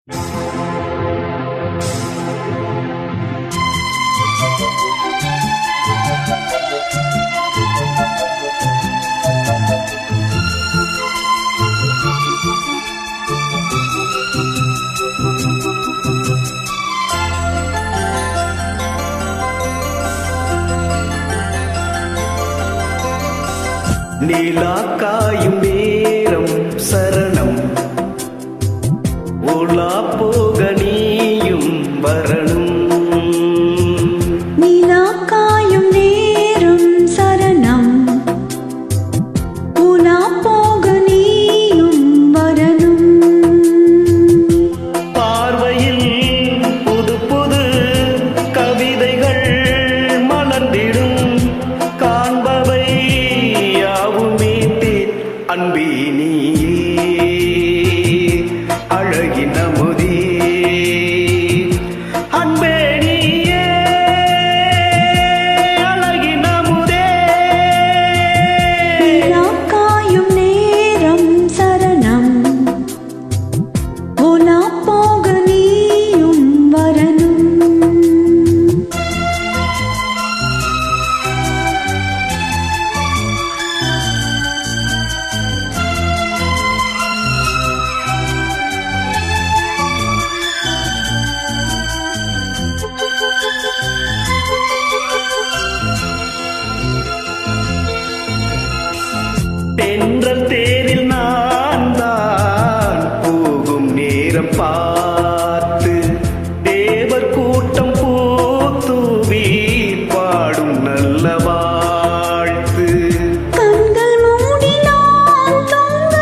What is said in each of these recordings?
நிலா காயும் நேரம் சரணம், உலா போக நீயும் வரணும். நிலா காயும் நேரம் சரணம், உலா போக நீயும் வரணும். பார்வையில் புது புது கவிதைகள் மலர்ந்திடும், காண்பவை அன்பே நீயே அழகின் அமுதே, அன்பே நீயே அழகின் அமுதே. நிலா காயும் நேரம் சரணம், உலா போக நீயும் வரணும். தென்றல் தேரில் நான் தான் போகும் நேரம் பார்த்து, தேவர் கூட்டம் பூத்தூவி பாடும் நல்ல வாழ்த்து. கண்கள் மூடினால் தூங்க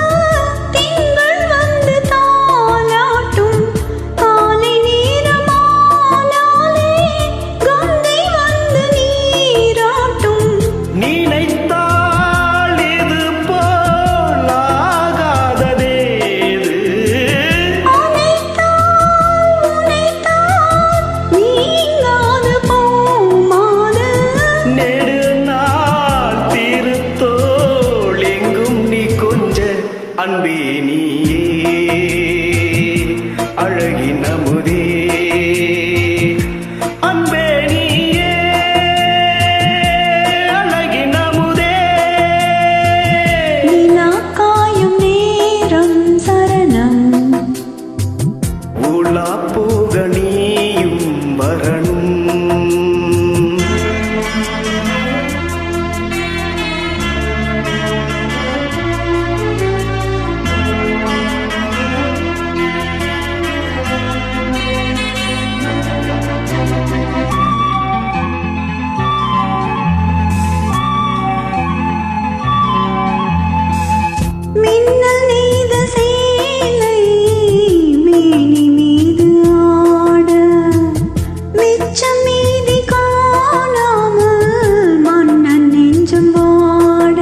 திங்கள் வந்து தாலாட்டும், காலை நேரமானாலே கங்கை வந்து நீராட்டும். நினைத்தால் இது போலாகாததேது, அனைத்தால் உனைத்தால் நீங்காத பூமாது. நெடுநாள் திருத்தோள் எங்கும் நீ கொஞ்ச, அன்பே நீயே அழகின் அமுதே, அன்பே நீயே அழகின் அமுதே. நிலா காயும் நேரம் சரணம், உலா போக நீயும் வரணும். மின்னல் நெய்த சேலை மேனி மீது ஆட, மிச்சம் மீதி காணாமல் மன்னன் நெஞ்சம் வாட.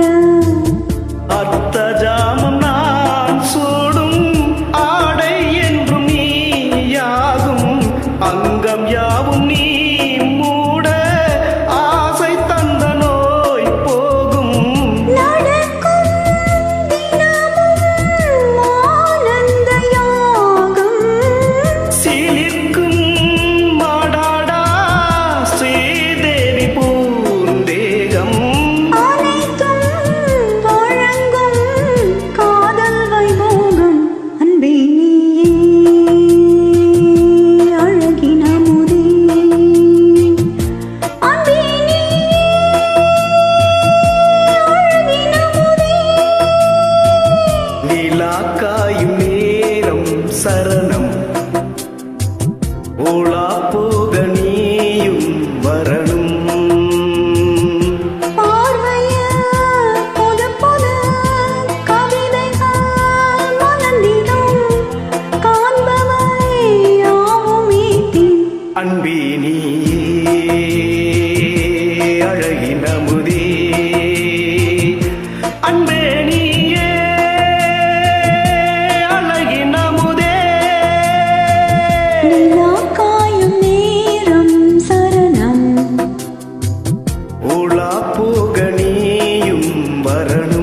அர்த்த ஜாமம் நான் சூடும் ஆடை என்றும் நீயாகும், அங்கம் யாவும் நீ மூட ஆசை தந்த நோய் போகும். நடக்கும் தினமும் ஆனந்த யாகம், சீலிர்க்கும் மாடாடா ஸ்ரீதேவி பூந்தேகம். அனைத்தும் வழங்கும் காதல் வைபோகம். அன்பே நீயே அழகின் அமுதே, அன்பே நீயே அழகின் அமுதே. நிலா காயும் நேரம் சரணம், உலா போக நீயும் வரணும். பார்வையில் புது புது கவிதைகள் மலர்ந்திடும், காண்பவை யாவும் ஈட்டின். அன்பே நீயே அழகின் அமுதே, அன்பே நீயே அழகின் அமுதே. நிலா காயும் நேரம் சரணம், உலா போக நீயும் வரணும்.